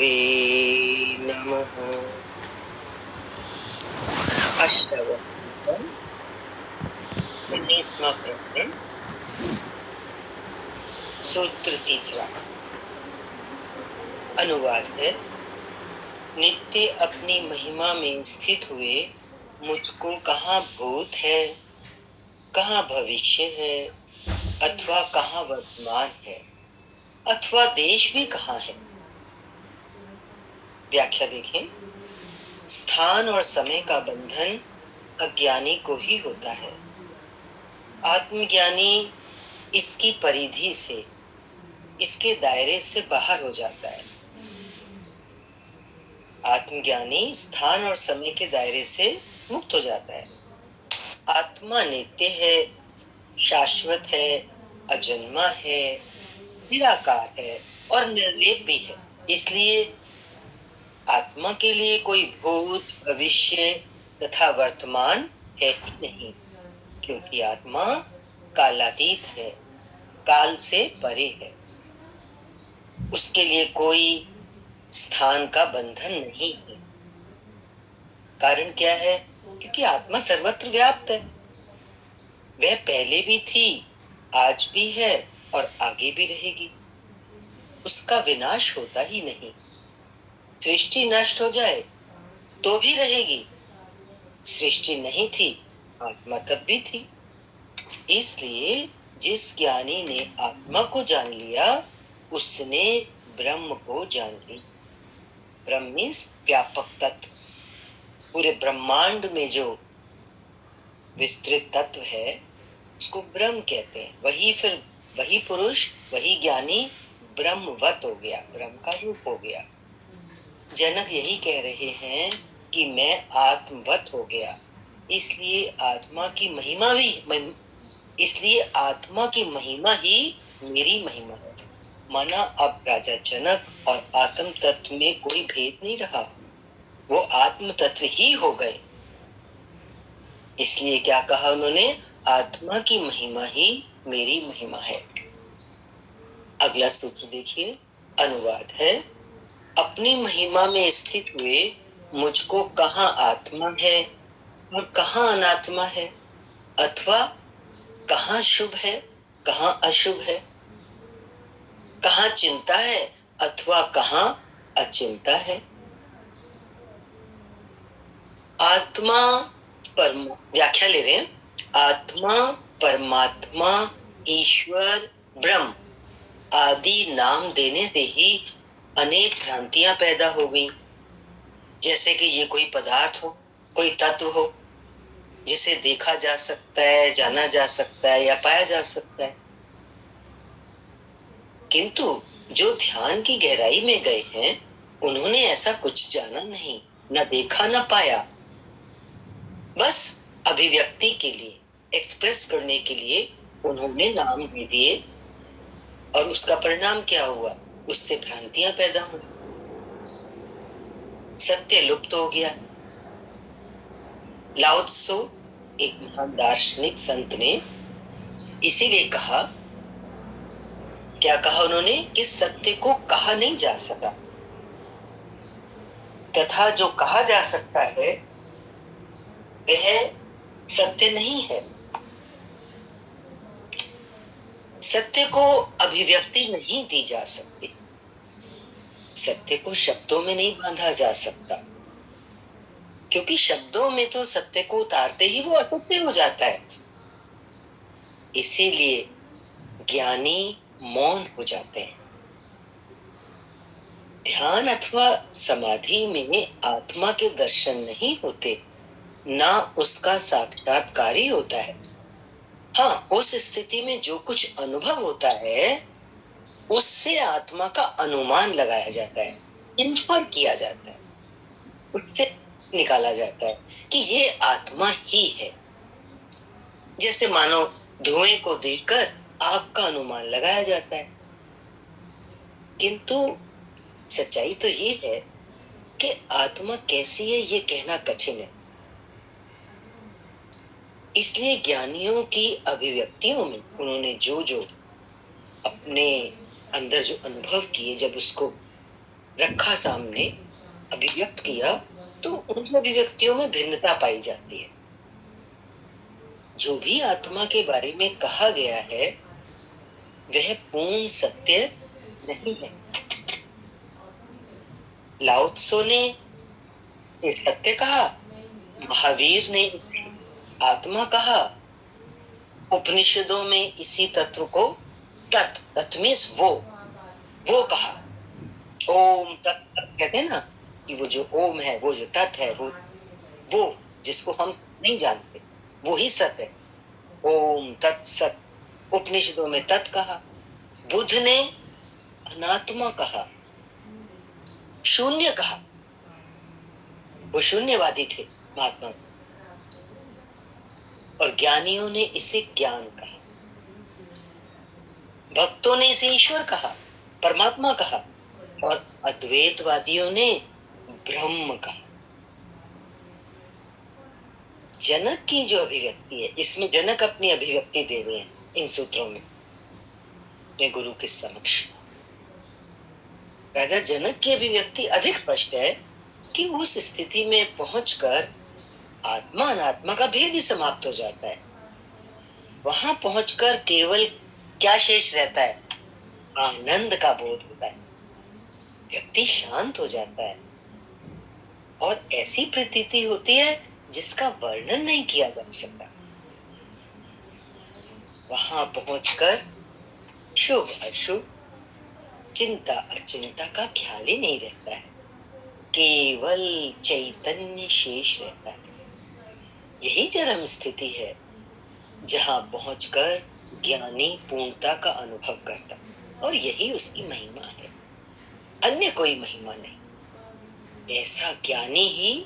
गुरवे नमः। अष्टवक्रम 19वां प्रकरण, सूत्र 3। अनुवाद है। नित्य अपनी महिमा में स्थित हुए मुझको कहाँ भूत है, कहाँ भविष्य है, अथवा कहाँ वर्तमान है, अथवा देश भी कहाँ है। व्याख्या देखें। स्थान और समय का बंधन अज्ञानी को ही होता है। आत्मज्ञानी इसकी परिधि से, इसके दायरे से बाहर हो जाता है। आत्मज्ञानी स्थान और समय के दायरे से मुक्त हो जाता है। आत्मा नित्य है, शाश्वत है, अजन्मा है, निराकार है और निर्लेप भी है। इसलिए आत्मा के लिए कोई भूत, भविष्य तथा वर्तमान है ही नहीं, क्योंकि आत्मा कालातीत है, काल से परे है। उसके लिए कोई स्थान का बंधन नहीं है। कारण क्या है? क्योंकि आत्मा सर्वत्र व्याप्त है। वह पहले भी थी, आज भी है और आगे भी रहेगी। उसका विनाश होता ही नहीं। सृष्टि नष्ट हो जाए तो भी रहेगी। सृष्टि नहीं थी, आत्मा तब भी थी। इसलिए जिस ज्ञानी ने आत्मा को जान लिया, उसने ब्रह्म को जान ली। ब्रह्म मीन्स व्यापक तत्व। पूरे ब्रह्मांड में जो विस्तृत तत्व है उसको ब्रह्म कहते हैं। वही पुरुष, वही ज्ञानी ब्रह्मवत हो गया, ब्रह्म का रूप हो गया। जनक यही कह रहे हैं कि मैं आत्मवत हो गया। इसलिए आत्मा की महिमा ही मेरी महिमा है। माना अब राजा जनक और आत्म तत्व में कोई भेद नहीं रहा, वो आत्म तत्व ही हो गए। इसलिए क्या कहा उन्होंने? आत्मा की महिमा ही मेरी महिमा है। अगला सूत्र देखिए। अनुवाद है। अपनी महिमा में स्थित हुए मुझको कहाँ आत्मा है और कहाँ अनात्मा है, अथवा कहाँ शुभ है, कहाँ अशुभ है, कहाँ चिंता है अथवा कहाँ अचिंता है। आत्मा व्याख्या ले रहे हैं। आत्मा, परमात्मा, ईश्वर, ब्रह्म आदि नाम देने से ही अनेक भ्रांतियां पैदा हो गई। जैसे कि ये कोई पदार्थ हो, कोई तत्व हो जिसे देखा जा सकता है, जाना जा सकता है या पाया जा सकता है। किंतु जो ध्यान की गहराई में गए हैं, उन्होंने ऐसा कुछ जाना नहीं, न देखा न पाया। बस अभिव्यक्ति के लिए, एक्सप्रेस करने के लिए उन्होंने नाम दे दिए और उसका परिणाम क्या हुआ? उससे भ्रांतियां पैदा हुई, सत्य लुप्त हो गया। लाओ त्सो, एक महान दार्शनिक संत ने इसीलिए कहा, क्या कहा उन्होंने? कि सत्य को कहा नहीं जा सका, तथा जो कहा जा सकता है वह सत्य नहीं है। सत्य को अभिव्यक्ति नहीं दी जा सकती, सत्य को शब्दों में नहीं बांधा जा सकता, क्योंकि शब्दों में तो सत्य को उतारते ही वो असत्य हो जाता है। इसीलिए ज्ञानी मौन हो जाते हैं। ध्यान अथवा समाधि में आत्मा के दर्शन नहीं होते, ना उसका साक्षात्कार ही होता है। हाँ, उस स्थिति में जो कुछ अनुभव होता है उससे आत्मा का अनुमान लगाया जाता है, इन्फर किया जाता है, उससे निकाला जाता है कि ये आत्मा ही है। जैसे मानो धुएं को देखकर आग का अनुमान लगाया जाता है। किंतु सच्चाई तो ये है कि आत्मा कैसी है ये कहना कठिन है। इसलिए ज्ञानियों की अभिव्यक्तियों में उन्होंने जो जो अपने अंदर जो अनुभव किए, जब उसको रखा सामने, अभिव्यक्त किया, तो उन अभिव्यक्तियों में भिन्नता पाई जाती है। जो भी आत्मा के बारे में कहा गया है वह पूर्ण सत्य नहीं है। लाओ त्सो ने ये सत्य कहा, महावीर ने इसे आत्मा कहा, उपनिषदों में इसी तत्व को तत् मीन्स वो कहा। ओम तत् कहते हैं ना, कि वो जो ओम है, वो जो तत् है, वो जिसको हम नहीं जानते, वो ही सत्य है। ओम तत् सत, उपनिषदों में तत् कहा। बुद्ध ने अनात्मा कहा, शून्य कहा, वो शून्यवादी थे महात्मा। और ज्ञानियों ने इसे ज्ञान कहा, भक्तों ने इसे ईश्वर कहा, परमात्मा कहा, और अद्वैतवादियों ने ब्रह्म कहा। जनक की जो अभिव्यक्ति है, इसमें जनक अपनी अभिव्यक्ति दे रहे हैं इन सूत्रों में गुरु के समक्ष। राजा जनक की अभिव्यक्ति अधिक स्पष्ट है कि उस स्थिति में पहुंचकर आत्मा अनात्मा का भेद ही समाप्त हो जाता है। वहां पहुंचकर केवल क्या शेष रहता है? आनंद का बोध होता है, व्यक्ति शांत हो जाता है और ऐसी प्रतीति होती है जिसका वर्णन नहीं किया जा सकता। वहां पहुंचकर शुभ अशुभ, चिंता अचिंता का ख्याल ही नहीं रहता है, केवल चैतन्य शेष रहता है। यही चरम स्थिति है जहां पहुंचकर ज्ञानी पूर्णता का अनुभव करता, और यही उसकी महिमा है, अन्य कोई महिमा नहीं। ऐसा ज्ञानी ही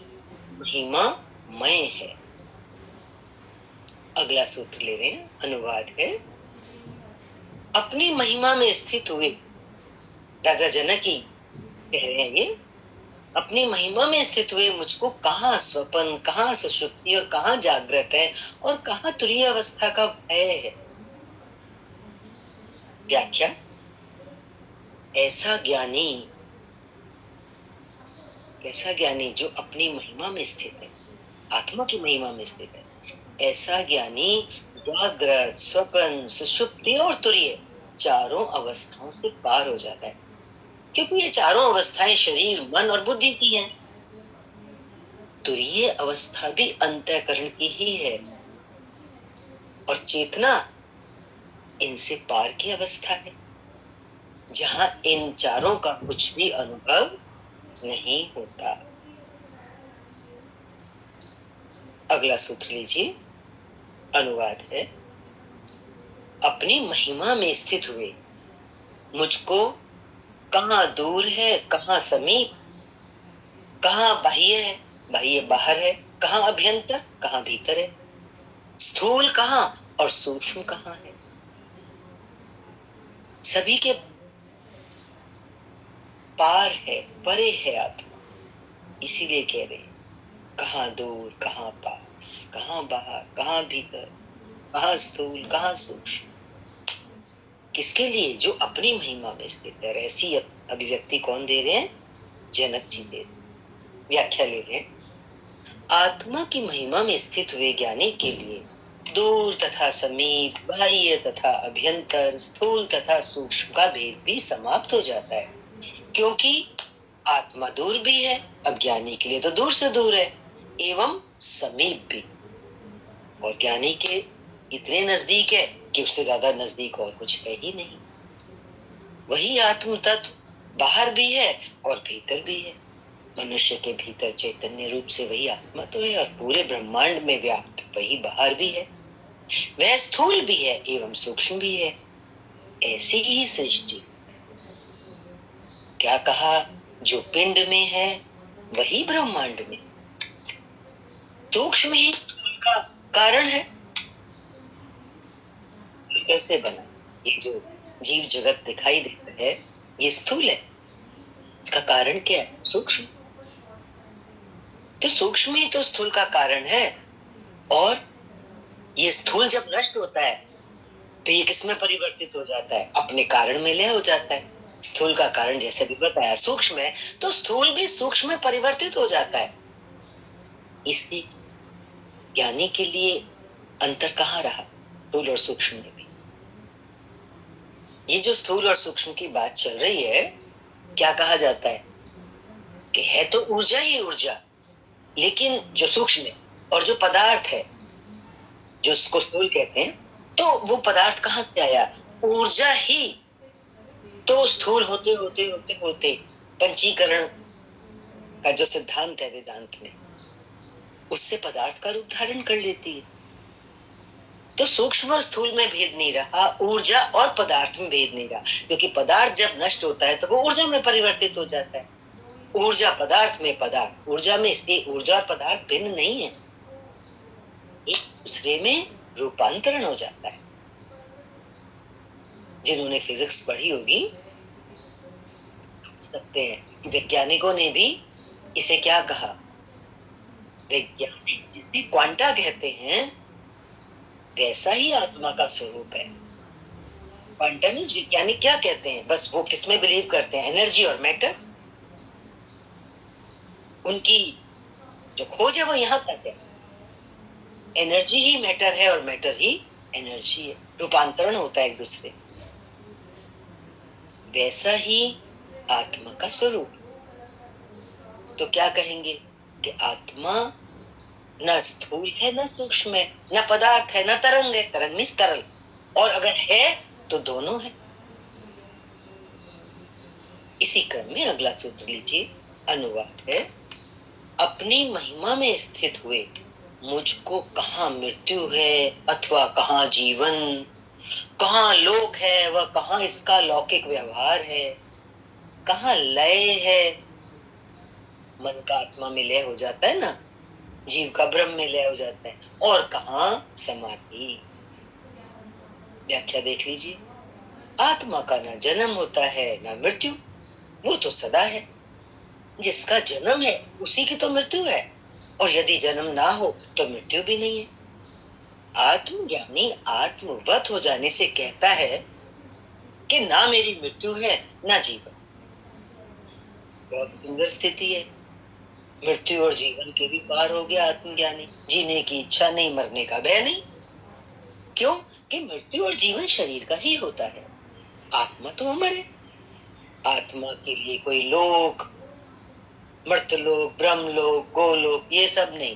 महिमामय है। अगला सूत्र ले रहे हैं, अनुवाद है। अपनी महिमा में स्थित हुए राजा जनक ही कह रहे हैं, ये अपनी महिमा में स्थित हुए मुझको कहाँ स्वप्न, कहाँ सुषुप्ति और कहाँ जागृत है, और कहाँ तुरीय अवस्था का भय है। व्याख्या, ऐसा ज्ञानी जो अपनी महिमा में स्थित है, आत्मा की महिमा में स्थित है, ऐसा ज्ञानी जागृत, स्वप्न, सुषुप्ति और तुरीय चारों अवस्थाओं से पार हो जाता है, क्योंकि ये चारों अवस्थाएं शरीर, मन और बुद्धि की हैं। तुरीय अवस्था भी अंतःकरण की ही है, और चेतना इनसे पार की अवस्था है, जहां इन चारों का कुछ भी अनुभव नहीं होता। अगला सूत्र लीजिए, अनुवाद है। अपनी महिमा में स्थित हुए मुझको कहाँ दूर है, कहाँ समीप, कहाँ बाह्य है, बाह्य बाहर है, कहाँ अभ्यंतर, कहाँ भीतर है, स्थूल कहाँ और सूक्ष्म कहाँ है, सभी के पार है, परे है आत्मा। इसीलिए कह रहे, कहाँ दूर, कहाँ पास, कहाँ बाहर, कहाँ भीतर, कहाँ स्थूल, कहाँ सूक्ष्म। किसके लिए? जो अपनी महिमा में स्थित है। ऐसी अभिव्यक्ति कौन दे रहे हैं? जनक जी दे। व्याख्या ले रहे हैं। आत्मा की महिमा में स्थित हुए ज्ञानी के लिए दूर तथा समीप, बाह्य तथा अभ्यंतर, स्थूल तथा सूक्ष्म का भेद भी समाप्त हो जाता है, क्योंकि आत्मा दूर भी है, अज्ञानी के लिए तो दूर से दूर है, एवं समीप भी, और ज्ञानी के इतने नजदीक है कि उससे ज्यादा नजदीक और कुछ है ही नहीं। वही आत्म तत्व बाहर भी है और भीतर भी है। मनुष्य के भीतर चैतन्य रूप से वही आत्मा तो है, और पूरे ब्रह्मांड में व्याप्त वही बाहर भी है। वह स्थूल भी है एवं सूक्ष्म भी है। ऐसी ही सृष्टि, क्या कहा, जो पिंड में है वही ब्रह्मांड में, सूक्ष्म ही का कारण है। कैसे बना? ये जो जीव जगत दिखाई देता है ये स्थूल है, इसका कारण क्या है? सूक्ष्म। तो सूक्ष्म ही तो स्थूल का कारण है, और ये स्थूल जब नष्ट होता है तो ये किसमें परिवर्तित हो जाता है? अपने कारण में लय हो जाता है। स्थूल का कारण जैसे भी बताया सूक्ष्म है, तो स्थूल भी सूक्ष्म में परिवर्तित हो जाता है। इसलिए ज्ञानी के लिए अंतर कहाँ रहा स्थूल और सूक्ष्म में भी। ये जो स्थूल और सूक्ष्म की बात चल रही है, क्या कहा जाता है कि है तो ऊर्जा ही ऊर्जा, लेकिन जो सूक्ष्म है और जो पदार्थ है जो उसको स्थूल कहते हैं, तो वो पदार्थ कहाँ से आया? ऊर्जा ही तो स्थूल होते होते होते होते पंचीकरण का जो सिद्धांत है वेदांत में, उससे पदार्थ का रूप धारण कर लेती है। तो सूक्ष्म और स्थूल में भेद नहीं रहा, ऊर्जा और पदार्थ में भेद नहीं रहा, क्योंकि पदार्थ जब नष्ट होता है तो वो ऊर्जा में परिवर्तित हो जाता है। ऊर्जा पदार्थ में, पदार्थ ऊर्जा में, इसलिए ऊर्जा और पदार्थ भिन्न नहीं है, एक दूसरे में रूपांतरण हो जाता है। जिन्होंने फिजिक्स पढ़ी होगी सकते हैं, वैज्ञानिकों ने भी इसे क्या कहा, वैज्ञानिक जिसे क्वांटा कहते हैं, वैसा ही आत्मा का स्वरूप है। क्वांटा में वैज्ञानिक क्या कहते हैं, बस वो किसमें बिलीव करते हैं, एनर्जी और मैटर। उनकी जो खोज है वो यहां तक है, एनर्जी ही मैटर है और मैटर ही एनर्जी है, रूपांतरण होता है एक दूसरे। वैसा ही आत्मा का स्वरूप। तो क्या कहेंगे कि आत्मा न स्थूल है न सूक्ष्म है, न पदार्थ है न तरंग है, तरंग मीन्स तरल, और अगर है तो दोनों है। इसी क्रम में अगला सूत्र लीजिए, अनुवाद है, अपनी महिमा में स्थित हुए मुझको कहाँ मृत्यु है अथवा कहाँ जीवन, कहाँ लोक है वह कहाँ इसका लौकिक व्यवहार है, कहाँ लय है, मन का आत्मा में लय हो जाता है ना, जीव का ब्रह्म में लय हो जाता है, और कहाँ समाधि। व्याख्या देख लीजिए, आत्मा का ना जन्म होता है ना मृत्यु, वो तो सदा है। जिसका जन्म है उसी की तो मृत्यु है, और यदि जन्म ना हो तो मृत्यु भी नहीं है। आत्मज्ञानी आत्मवत हो जाने से कहता है कि ना मेरी मृत्यु है ना जीवन। बहुत सुंदर स्थिति है, मृत्यु और जीवन के भी पार हो गया आत्मज्ञानी, जीने की इच्छा नहीं, मरने का भय नहीं। क्यों? कि मृत्यु और जीवन शरीर का ही होता है, आत्मा तो अमर है। आत्मा के लिए कोई लोक, मर्तलोक, ब्रह्मलोक, गोलोक ये सब नहीं,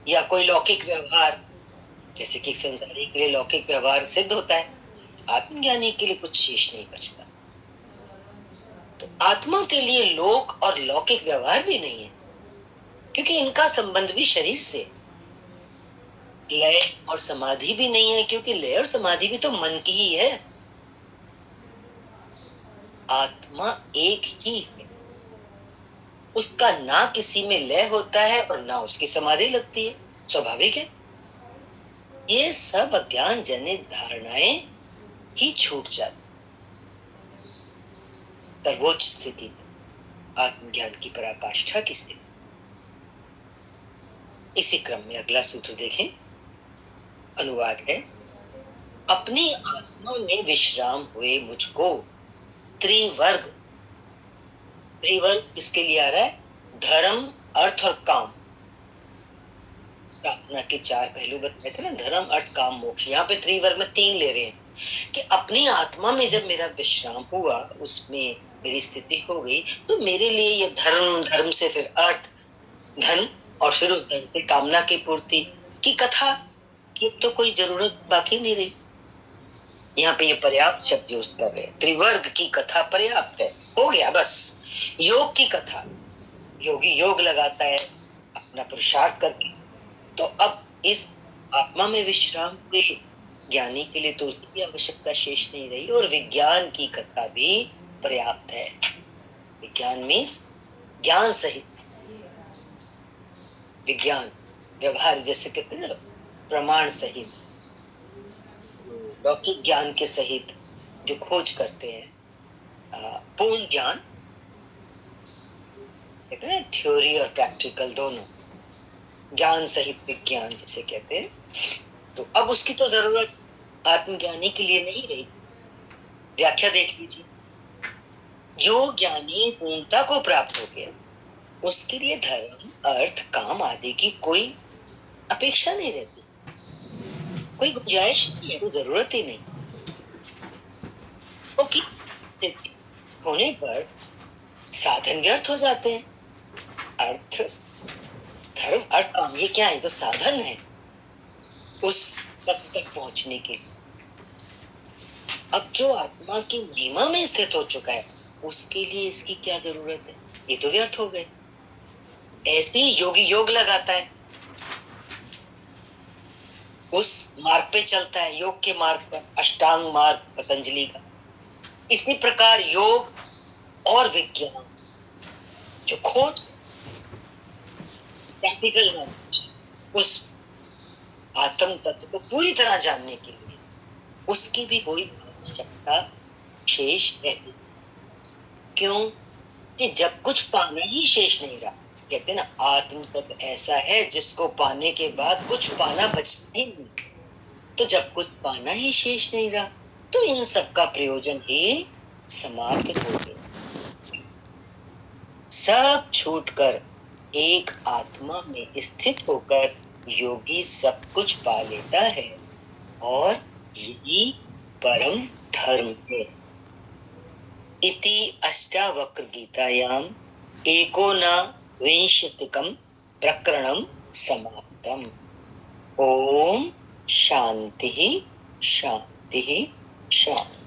या कोई लौकिक व्यवहार, जैसे कि संसारी के लिए लौकिक व्यवहार सिद्ध होता है, आत्मज्ञानी के लिए कुछ शेष नहीं बचता। तो आत्मा के लिए लोक और लौकिक व्यवहार भी नहीं है, क्योंकि इनका संबंध भी शरीर से। लय और समाधि भी नहीं है, क्योंकि लय और समाधि भी तो मन की ही है। आत्मा एक ही है, उसका ना किसी में लय होता है और ना उसकी समाधि लगती है, स्वाभाविक है। ये सब अज्ञान जनित धारणाएं ही छूट जाती। सर्वोच्च स्थिति में आत्मज्ञान की पराकाष्ठा की स्थिति। इसी क्रम में अगला सूत्र देखें, अनुवाद है, अपनी आत्मा में विश्राम हुए मुझको त्रिवर्ग, त्रिवर्ग किसके लिए आ रहा है, धर्म अर्थ और काम। प्रार्थना के चार पहलू बताए थे ना, धर्म अर्थ काम मोक्ष, यहाँ पे त्रिवर्ग में तीन ले रहे हैं कि अपनी आत्मा में जब मेरा विश्राम हुआ, उसमें मेरी स्थिति हो गई, तो मेरे लिए ये धर्म, धर्म से फिर अर्थ, धन, और फिर उस धन से कामना की पूर्ति की कथा की तो कोई जरूरत बाकी नहीं रही। यहाँ पे ये पर्याप्त शब्द यूज कर रहे हैं, त्रिवर्ग की कथा पर्याप्त है, हो गया बस। योग की कथा, योगी योग लगाता है अपना पुरुषार्थ करके, तो अब इस आत्मा में विश्राम के ज्ञानी के लिए तो उसकी आवश्यकता शेष नहीं रही, और विज्ञान की कथा भी पर्याप्त है। विज्ञान मीन्स ज्ञान सहित, विज्ञान व्यवहार जैसे कहते हैं ना, प्रमाण सहित, लौकिक ज्ञान के सहित जो खोज करते हैं, पूर्ण ज्ञान कहते हैं, थ्योरी और प्रैक्टिकल दोनों, ज्ञान सहित विज्ञान जिसे कहते हैं, तो अब उसकी तो जरूरत आत्मज्ञानी के लिए नहीं रही। व्याख्या देख लीजिए, जो ज्ञानी पूर्णता को प्राप्त हो गया, उसके लिए धर्म, अर्थ, काम आदि की कोई अपेक्षा नहीं रहती, कोई गुंजाइश नहीं है, कोई जरूरत ही नहीं। क्योंकि स्थिति होने पर साधन व्यर्थ हो जाते हैं। अर्थ, धर्म, अर्थ, काम, ये क्या है? तो साधन है उस तत्व तक पहुंचने के लिए। अब जो आत्मा की महिमा में स्थित हो चुका है, उसके लिए इसकी क्या जरूरत है? ये तो व्यर्थ हो गए। ऐसे ही योगी योग लगाता है, उस मार्ग पे चलता है, योग के मार्ग पर, अष्टांग मार्ग पतंजलि का। इसी प्रकार योग और विज्ञान जो खोज प्रैक्टिकल नॉलेज, उस आत्म तत्व को पूरी तरह जानने के लिए उसकी भी कोई आवश्यकता शेष रहती। क्यों? कि जब कुछ पाना ही शेष नहीं रहा, कहते ना आत्म तत्व ऐसा है जिसको पाने के बाद कुछ पाना बचता ही नहीं। तो जब कुछ पाना ही शेष नहीं रहा, तो इन सब का प्रयोजन ही समाप्त हो गया। सब छूटकर एक आत्मा में स्थित होकर योगी सब कुछ पा लेता है, और यही परम धर्म है। इति अष्टावक्र गीतायाम एकोनविंशतिकं प्रकरणं समाप्तम्। ओम शांति शांति शांति।